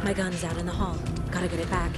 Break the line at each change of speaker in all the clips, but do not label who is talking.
My gun's out in the hall. Gotta get it back.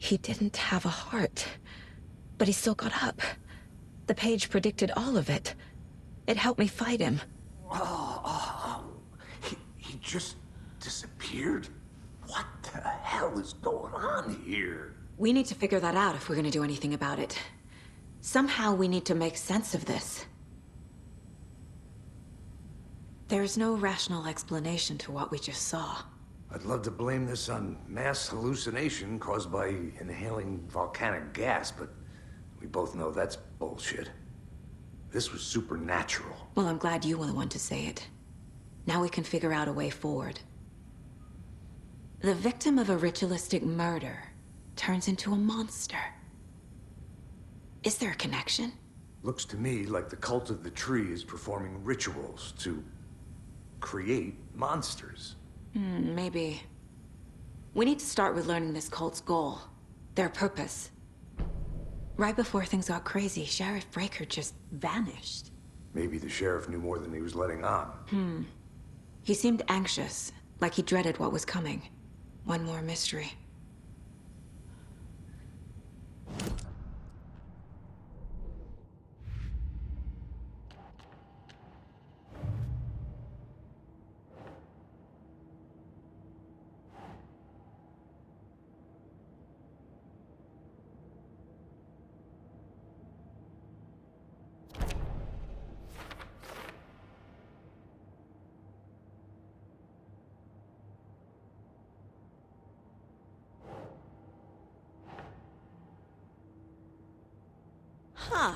He didn't have a heart, but he still got up. The page predicted all of it. It helped me fight him.
He just disappeared? What the hell is going on here?
We need to figure that out if we're gonna do anything about it. Somehow we need to make sense of this. There's no rational explanation to what we just saw.
I'd love to blame this on mass hallucination caused by inhaling volcanic gas, but we both know that's bullshit. This was supernatural.
Well, I'm glad you were the one to say it. Now we can figure out a way forward. The victim of a ritualistic murder turns into a monster. Is there a connection?
Looks to me like the cult of the tree is performing rituals to create monsters.
Maybe. We need to start with learning this cult's goal, their purpose. Right before things got crazy, Sheriff Breaker just vanished.
Maybe the sheriff knew more than he was letting on.
He seemed anxious, like he dreaded what was coming. One more mystery. Huh.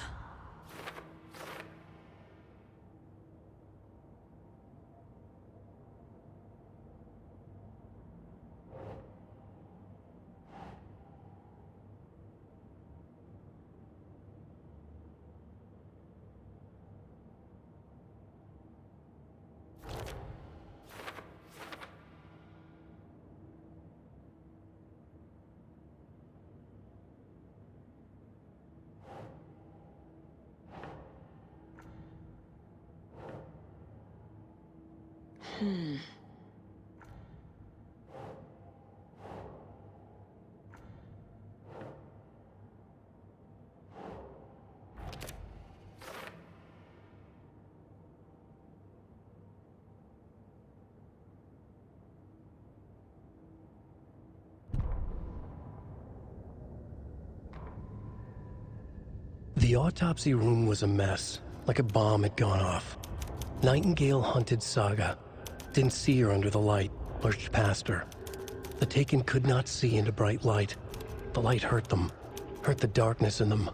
The autopsy room was a mess, like a bomb had gone off. Nightingale hunted Saga. Didn't see her under the light, lurched past her. The Taken could not see into bright light. The light hurt them, hurt the darkness in them,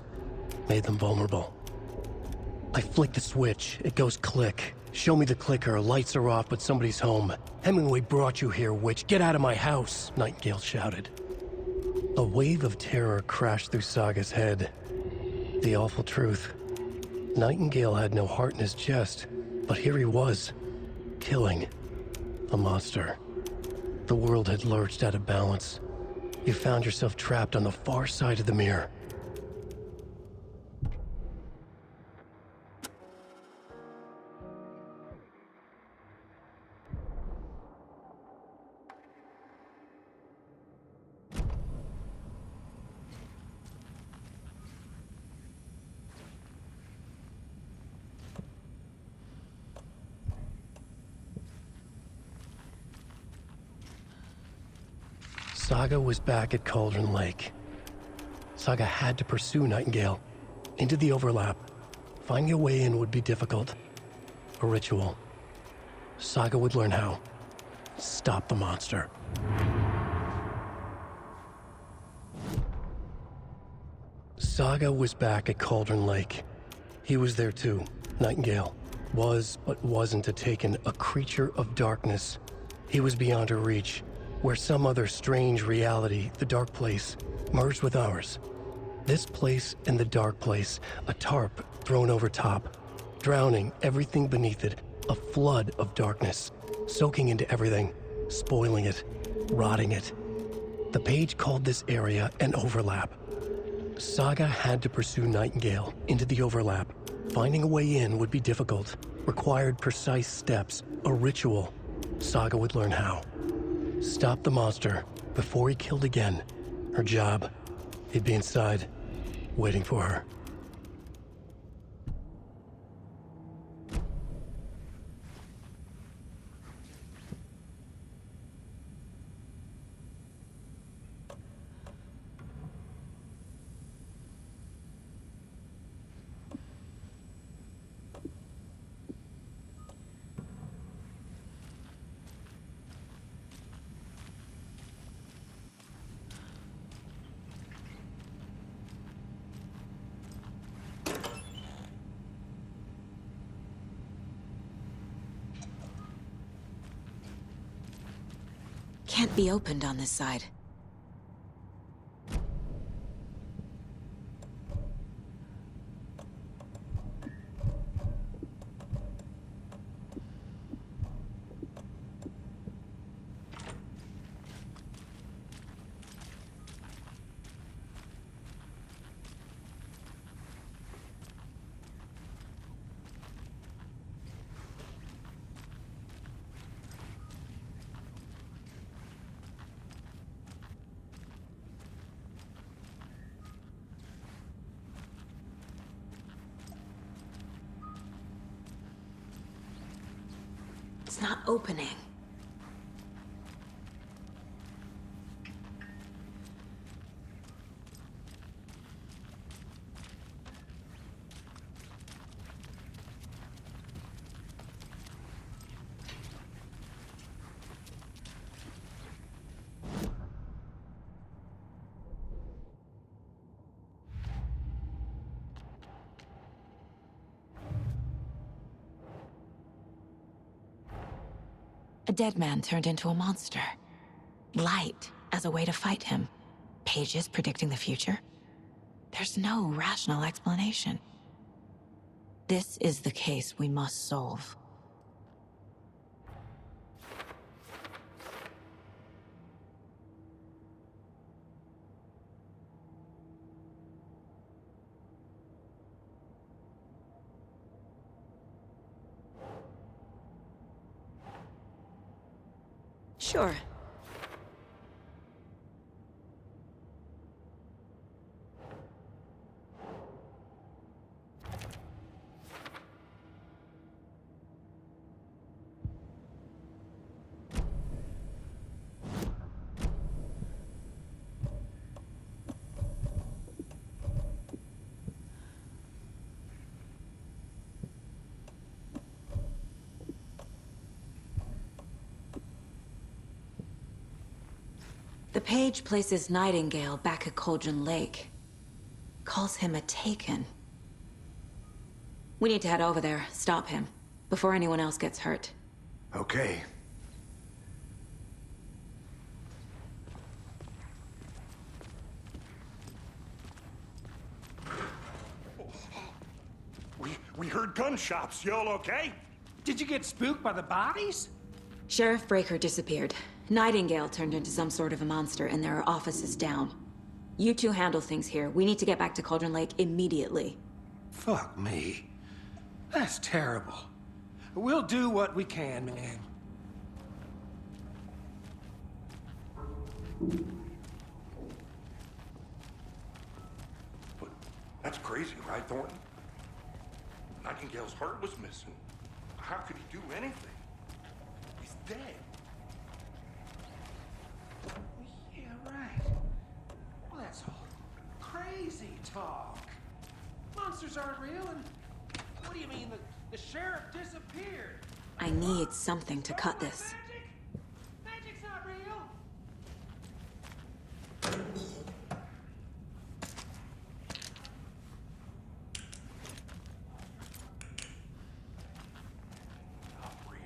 made them vulnerable. I flick the switch, it goes click. Show me the clicker, lights are off but somebody's home. Hemingway brought you here, witch, get out of my house, Nightingale shouted. A wave of terror crashed through Saga's head. The awful truth. Nightingale had no heart in his chest, but here he was, killing a monster. The world had lurched out of balance. You found yourself trapped on the far side of the mirror. Saga was back at Cauldron Lake. Saga had to pursue Nightingale, into the overlap. Finding a way in would be difficult. A ritual. Saga would learn how. Stop the monster. Saga was back at Cauldron Lake. He was there too, Nightingale. Was, but wasn't a Taken, a creature of darkness. He was beyond her reach. Where some other strange reality, the dark place, merged with ours. This place and the dark place, a tarp thrown over top, drowning everything beneath it, a flood of darkness, soaking into everything, spoiling it, rotting it. The page called this area an overlap. Saga had to pursue Nightingale into the overlap. Finding a way in would be difficult, required precise steps, a ritual. Saga would learn how. Stop the monster before he killed again. Her job. He'd be inside, waiting for her.
can't be opened on this side. It's not opening. A dead man turned into a monster. Light as a way to fight him. Pages predicting the future. There's no rational explanation. This is the case we must solve. Sure. The page places Nightingale back at Cauldron Lake. Calls him a Taken. We need to head over there, stop him, before anyone else gets hurt.
Okay.
We heard gunshots. Y'all okay?
Did you get spooked by the bodies?
Sheriff Breaker disappeared. Nightingale turned into some sort of a monster, and there are offices down. You two handle things here. We need to get back to Cauldron Lake immediately.
Fuck me. That's terrible. We'll do what we can, man.
But that's crazy, right, Thornton? Nightingale's heart was missing. How could he do anything? He's dead.
Yeah, right. Well, that's all crazy talk. Monsters aren't real, and what do you mean the sheriff disappeared?
I need something to cut this.
Magic? Magic's not real.
Not real.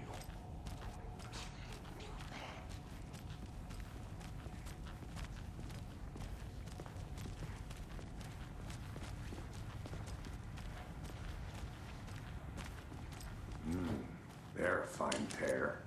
They're a fine pair.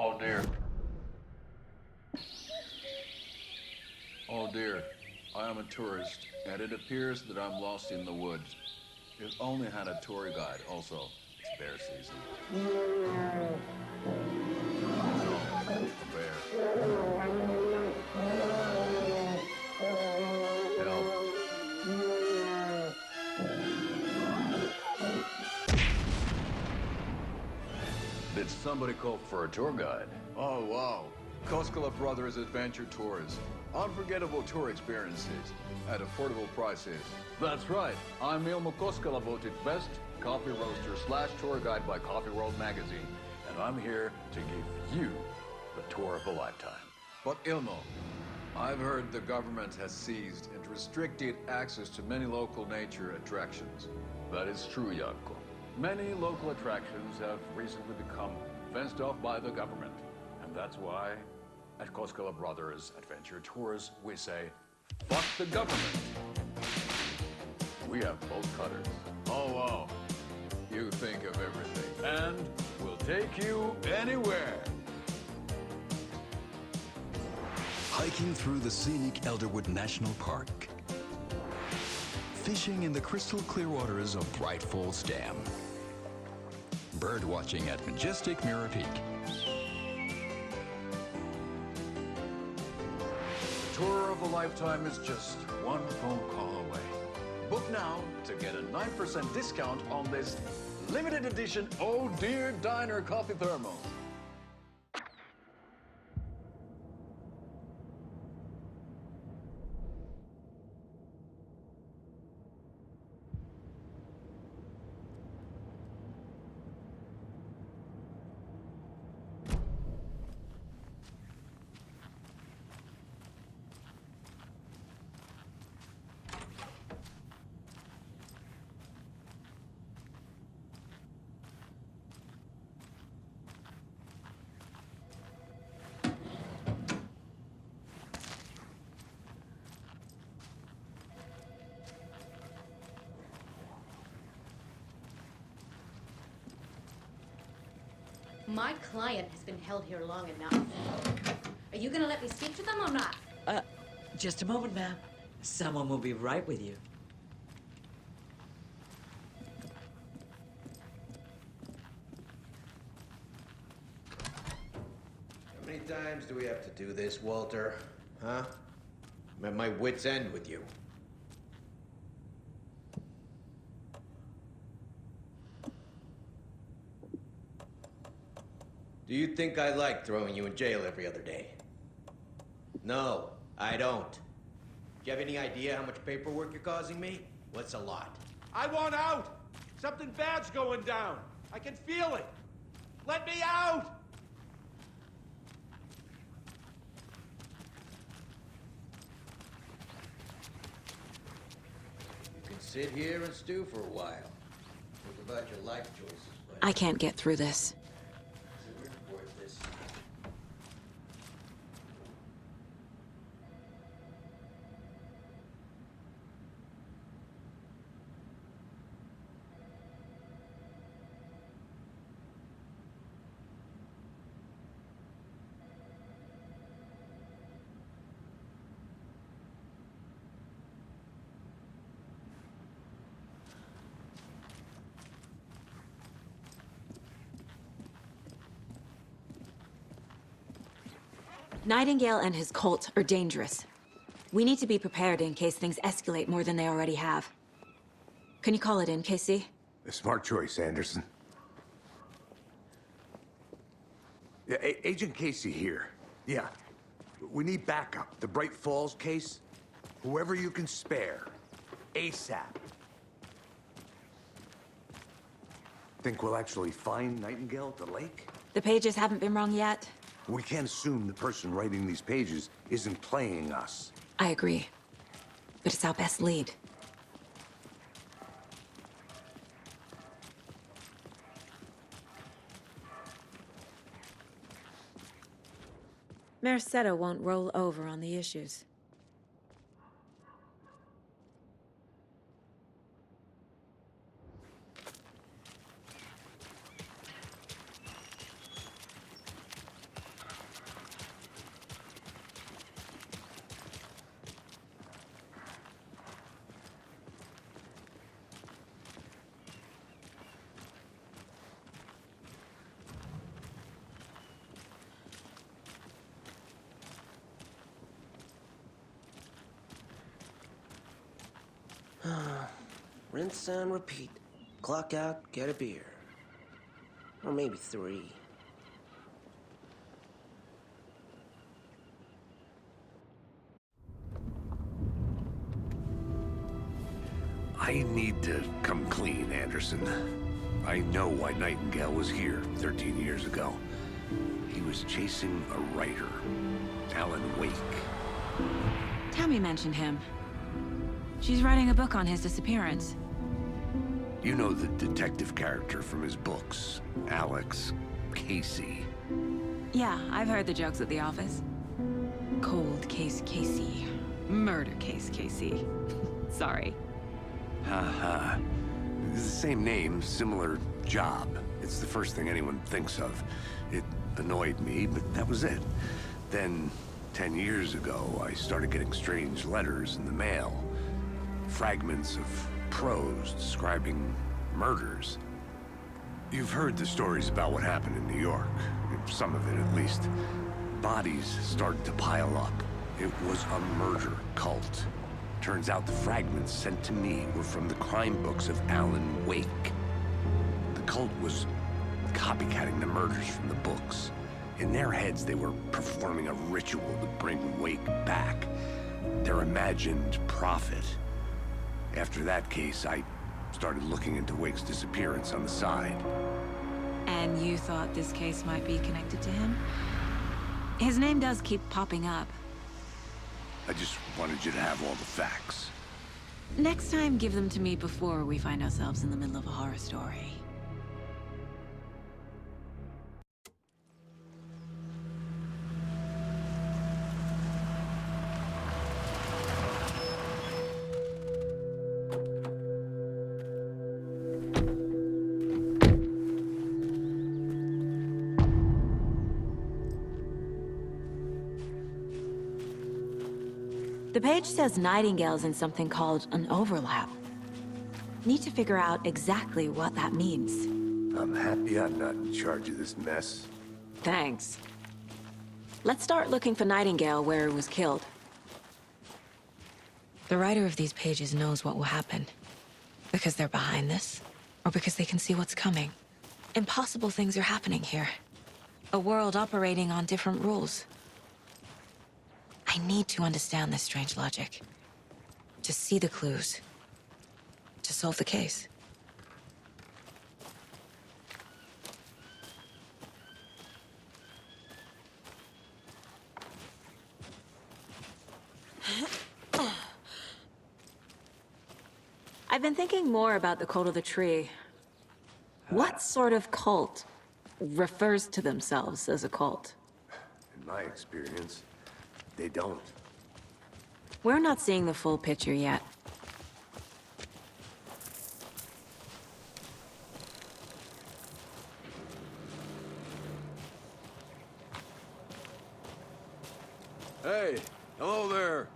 Oh dear. Oh dear. I am a tourist, and it appears that I'm lost in the woods. It only had a tour guide. Also, it's bear season. No, a bear. Help. Did somebody call for a tour guide? Oh, wow. Koskela Brothers Adventure Tours. Unforgettable tour experiences at affordable prices. That's right. I'm Ilmo Koskela, voted best coffee roaster slash tour guide by Coffee World magazine. And I'm here to give you the tour of a lifetime. But Ilmo, I've heard the government has seized and restricted access to many local nature attractions. That is true, Jaakko. Many local attractions have recently become fenced off by the government. And that's why, at Koskela Brothers Adventure Tours, we say, fuck the government. We have bolt cutters. Oh, wow. You think of everything. And we'll take you anywhere.
Hiking through the scenic Elderwood National Park. Fishing in the crystal clear waters of Bright Falls Dam. Bird watching at majestic Mirror Peak.
The tour of a lifetime is just one phone call away. Book now to get a 9% discount on this limited edition Oh Dear Diner coffee thermos.
My client has been held here long enough. Are you gonna let me speak to them or not?
Just a moment, ma'am. Someone will be right with you.
How many times do we have to do this, Walter? Huh? I'm at my wit's end with you. Do you think I like throwing you in jail every other day? No, I don't. Do you have any idea how much paperwork you're causing me? What's a lot? I want out! Something bad's going down! I can feel it! Let me out! You can sit here and stew for a while. Think about your life choices, but
I can't get through this.
is it worth this?
Nightingale and his cult are dangerous. We need to be prepared in case things escalate more than they already have. Can you call it in, KC?
A smart choice, Anderson. Yeah, Agent Casey here. Yeah. We need backup. The Bright Falls case? Whoever you can spare. ASAP. Think we'll actually find Nightingale at the lake?
The pages haven't been rung yet.
We can't assume the person writing these pages isn't playing us.
I agree. But it's our best lead. Mercado won't roll over on the issues.
Rinse and repeat. Clock out, get a beer. Or maybe 3.
I need to come clean, Anderson. I know why Nightingale was here 13 years ago. He was chasing a writer, Alan Wake.
Tammy mentioned him. She's writing a book on his disappearance.
You know the detective character from his books, Alex Casey.
Yeah, I've heard the jokes at the office. Cold case Casey. Murder case Casey. Sorry.
Haha. It's the same name, similar job. It's the first thing anyone thinks of. It annoyed me, but that was it. Then, 10 years ago, I started getting strange letters in the mail. Fragments of prose describing murders. You've heard the stories about what happened in New York. Some of it, at least. Bodies started to pile up. It was a murder cult. Turns out the fragments sent to me were from the crime books of Alan Wake. The cult was copycatting the murders from the books. In their heads, they were performing a ritual to bring Wake back. Their imagined prophet. After that case, I started looking into Wake's disappearance on the side.
And you thought this case might be connected to him? His name does keep popping up.
I just wanted you to have all the facts.
Next time, give them to me before we find ourselves in the middle of a horror story. The page says Nightingale's in something called an overlap. Need to figure out exactly what that means.
I'm happy I'm not in charge of this mess.
Thanks. Let's start looking for Nightingale where he was killed. The writer of these pages knows what will happen. Because they're behind this, or because they can see what's coming. Impossible things are happening here. A world operating on different rules. I need to understand this strange logic. To see the clues. To solve the case. I've been thinking more about the cult of the tree. What sort of cult refers to themselves as a cult?
In my experience, they don't.
We're not seeing the full picture yet.
Hey, hello there.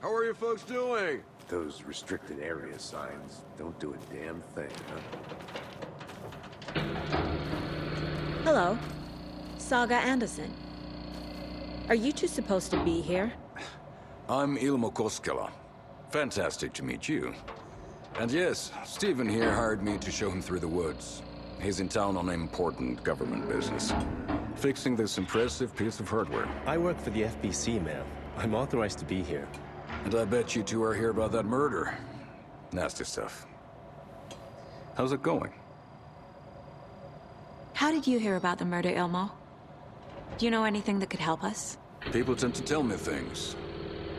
How are you folks doing?
Those restricted area signs don't do a damn thing, huh?
Hello. Saga Anderson. Are you two supposed to be here?
I'm Ilmo Koskela. Fantastic to meet you. And yes, Stephen here hired me to show him through the woods. He's in town on important government business. Fixing this impressive piece of hardware.
I work for the FBC, ma'am. I'm authorized to be here.
And I bet you two are here about that murder. Nasty stuff. How's it going?
How did you hear about the murder, Ilmo? Do you know anything that could help us?
People tend to tell me things.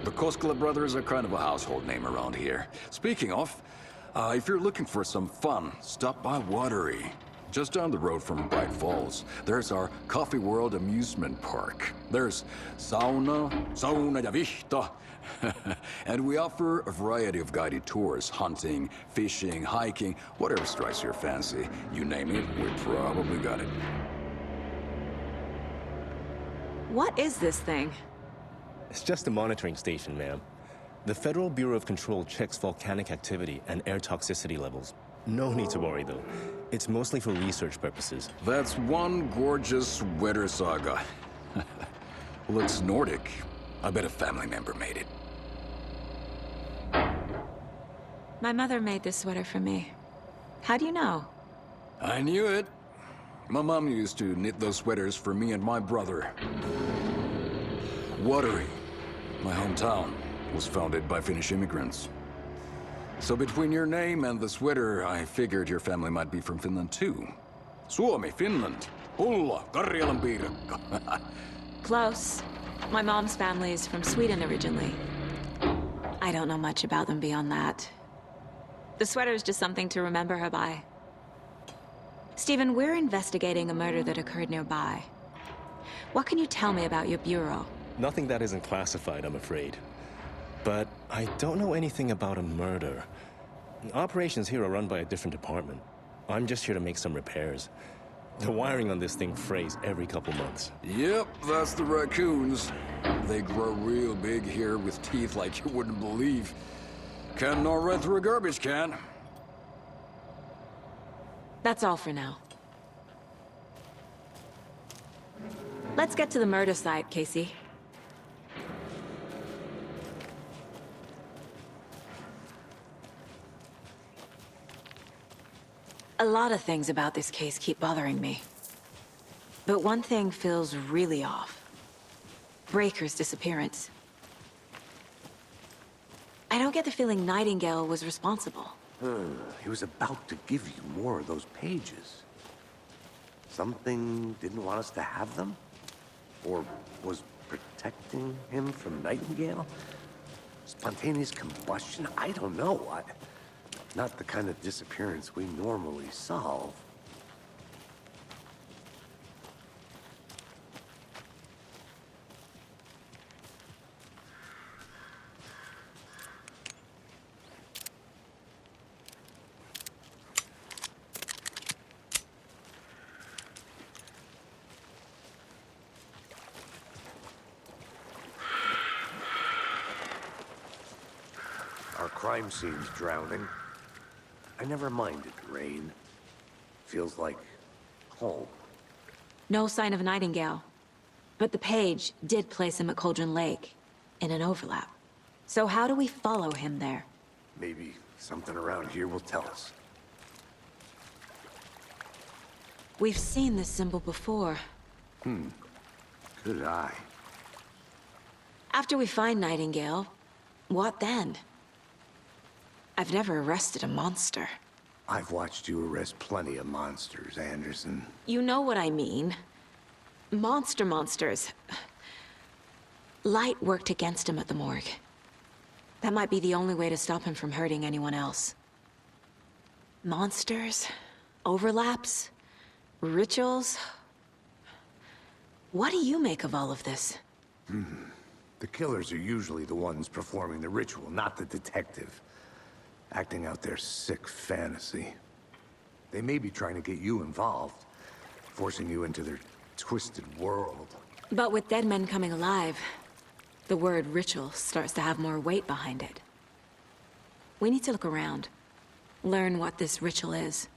The Koskela brothers are kind of a household name around here. Speaking of, if you're looking for some fun, stop by Watery. Just down the road from Bright Falls, there's our Coffee World amusement park. There's sauna ja vihta. And we offer a variety of guided tours, hunting, fishing, hiking, whatever strikes your fancy. You name it, we probably got it.
What is this thing?
It's just a monitoring station, ma'am. The Federal Bureau of Control checks volcanic activity and air toxicity levels. No need to worry, though. It's mostly for research purposes.
That's one gorgeous weather saga. Looks Nordic. I bet a family member made it.
My mother made this sweater for me. How do you know?
I knew it. My mom used to knit those sweaters for me and my brother. Watery, my hometown, was founded by Finnish immigrants. So between your name and the sweater, I figured your family might be from Finland too. Suomi, Finland. Pulla, Karjalan piirakka.
Close. My mom's family is from Sweden originally. I don't know much about them beyond that. The sweater is just something to remember her by. Stephen, we're investigating a murder that occurred nearby. What can you tell me about your bureau?
Nothing that isn't classified, I'm afraid. But I don't know anything about a murder. Operations here are run by a different department. I'm just here to make some repairs. The wiring on this thing frays every couple months.
Yep, that's the raccoons. They grow real big here with teeth like you wouldn't believe. Can't gnaw right through a garbage can.
That's all for now. Let's get to the murder site, Casey. A lot of things about this case keep bothering me. But one thing feels really off. Breaker's disappearance. I don't get the feeling Nightingale was responsible.
He was about to give you more of those pages. Something didn't want us to have them? Or was protecting him from Nightingale? Spontaneous combustion? I don't know. Not the kind of disappearance we normally solve. Our crime scene's drowning. I never minded rain. Feels like home.
No sign of Nightingale. But the page did place him at Cauldron Lake, in an overlap. So how do we follow him there?
Maybe something around here will tell us.
We've seen this symbol before.
Good eye.
After we find Nightingale, what then? I've never arrested a monster.
I've watched you arrest plenty of monsters, Anderson.
You know what I mean. Monsters. Light worked against him at the morgue. That might be the only way to stop him from hurting anyone else. Monsters? Overlaps? Rituals? What do you make of all of this?
The killers are usually the ones performing the ritual, not the detective. Acting out their sick fantasy. They may be trying to get you involved, forcing you into their twisted world.
But with dead men coming alive, the word ritual starts to have more weight behind it. We need to look around, learn what this ritual is.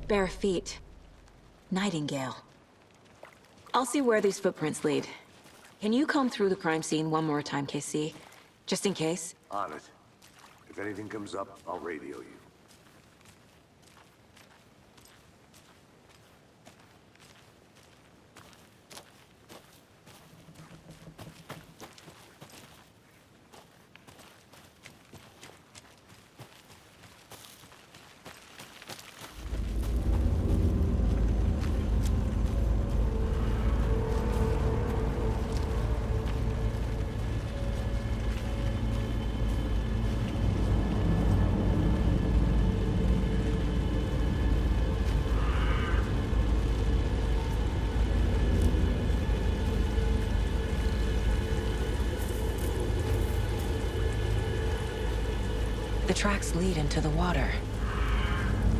Bare feet. Nightingale. I'll see where these footprints lead. Can you comb through the crime scene one more time, KC? Just in case?
On it. If anything comes up, I'll radio you.
tracks lead into the water.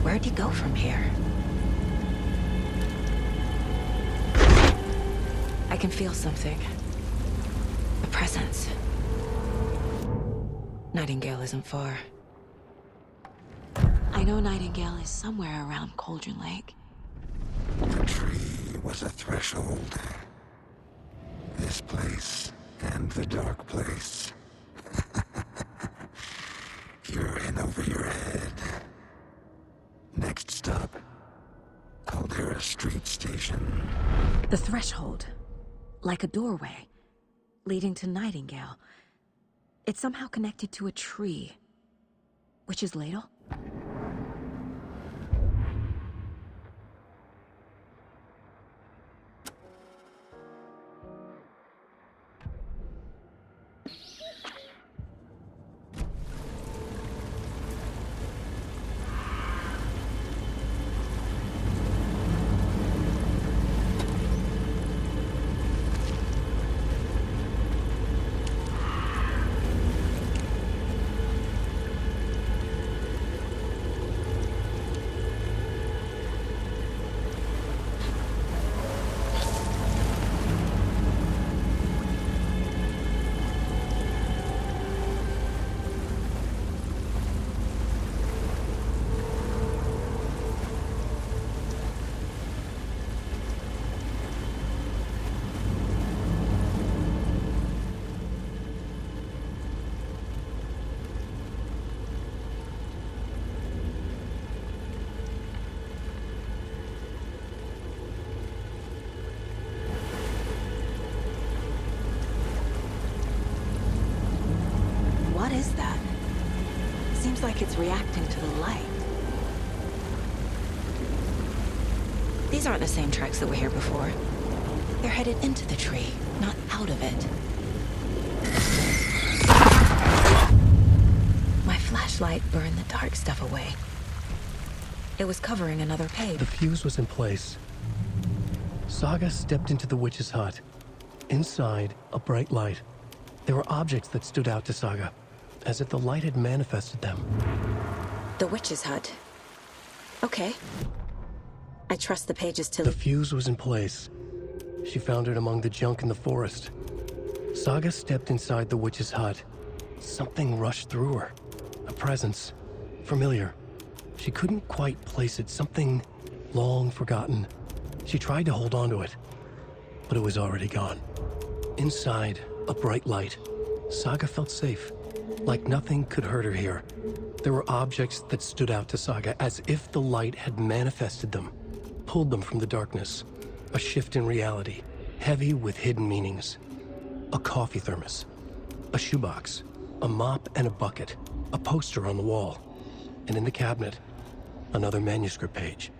Where'd he go from here? I can feel something. A presence. Nightingale isn't far. I know Nightingale is somewhere around Cauldron Lake.
The tree was a threshold. This place and the dark place. You're in over your head. Next stop, Caldera Street Station.
The threshold. Like a doorway. Leading to Nightingale. It's somehow connected to a tree. Witch's Ladle? What is that? Seems like it's reacting to the light. These aren't the same tracks that were here before. They're headed into the tree, not out of it. My flashlight burned the dark stuff away. It was covering another page.
The fuse was in place. Saga stepped into the witch's hut. Inside, a bright light. There were objects that stood out to Saga, as if the light had manifested them.
The witch's hut. Okay. I trust the pages to...
The fuse was in place. She found it among the junk in the forest. Saga stepped inside the witch's hut. Something rushed through her. A presence. Familiar. She couldn't quite place it. Something long forgotten. She tried to hold on to it, but it was already gone. Inside, a bright light. Saga felt safe. Like nothing could hurt her here. There were objects that stood out to Saga as if the light had manifested them, pulled them from the darkness. A shift in reality, heavy with hidden meanings. A coffee thermos, a shoebox, a mop and a bucket, a poster on the wall, and in the cabinet, another manuscript page.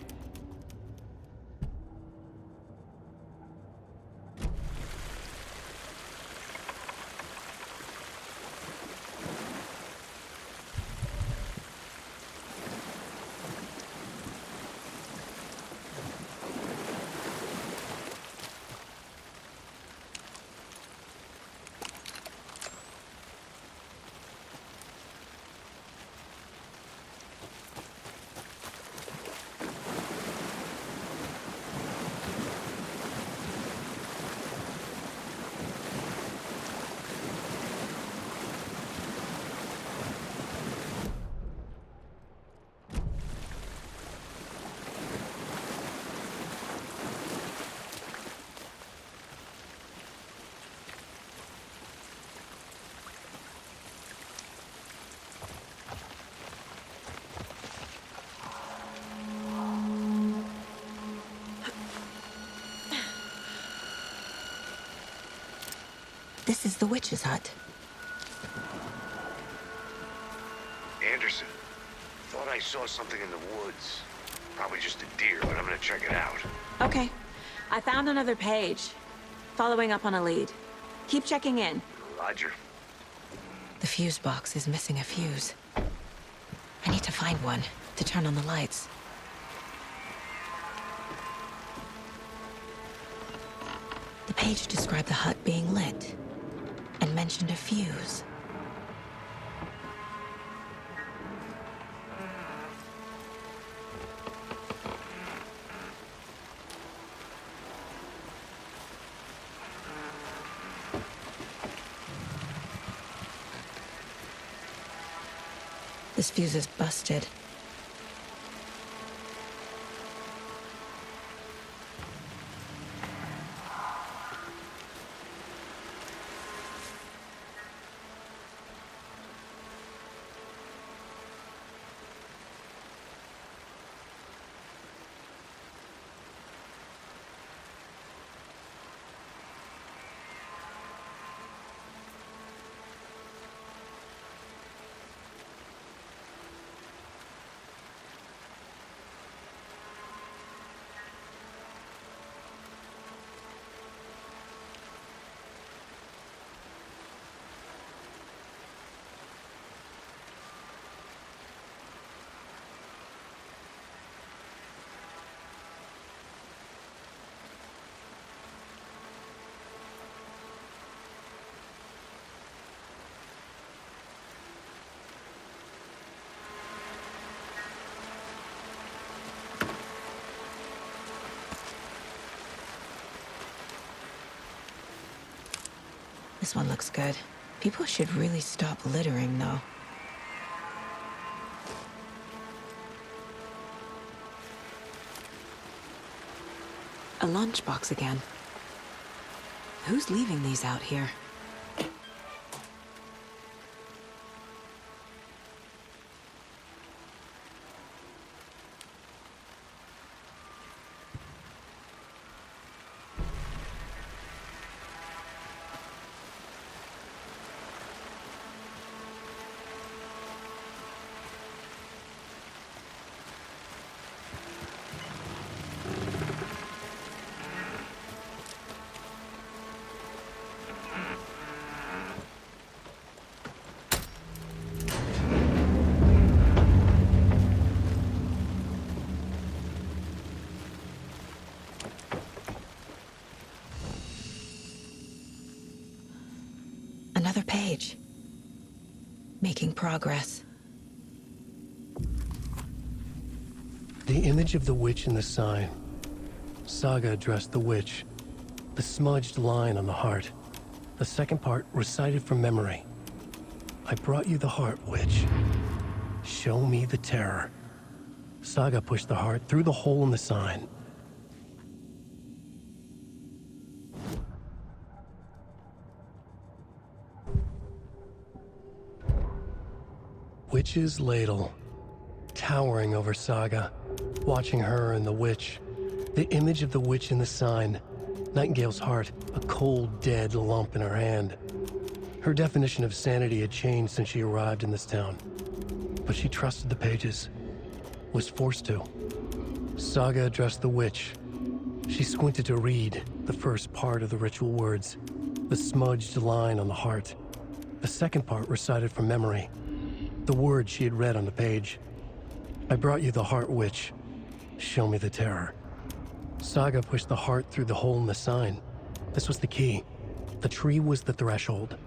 This is the witch's hut.
Anderson, thought I saw something in the woods. Probably just a deer, but I'm gonna check it out.
Okay. I found another page. Following up on a lead. Keep checking in.
Roger.
The fuse box is missing a fuse. I need to find one to turn on the lights. The page described the hut being lit and mentioned a fuse. This fuse is busted. This one looks good. People should really stop littering, though. A lunchbox again. Who's leaving these out here? Another page. Making progress.
The image of the witch in the sign. Saga addressed the witch. The smudged line on the heart. The second part recited from memory. I brought you the heart, witch. Show me the terror. Saga pushed the heart through the hole in the sign. Witch's ladle, towering over Saga, watching her and the witch. The image of the witch in the sign. Nightingale's heart, a cold, dead lump in her hand. Her definition of sanity had changed since she arrived in this town. But she trusted the pages. Was forced to. Saga addressed the witch. She squinted to read the first part of the ritual words. The smudged line on the heart. The second part recited from memory. The words she had read on the page. I brought you the heart, witch. Show me the terror. Saga pushed the heart through the hole in the sign. This was the key. The tree was the threshold.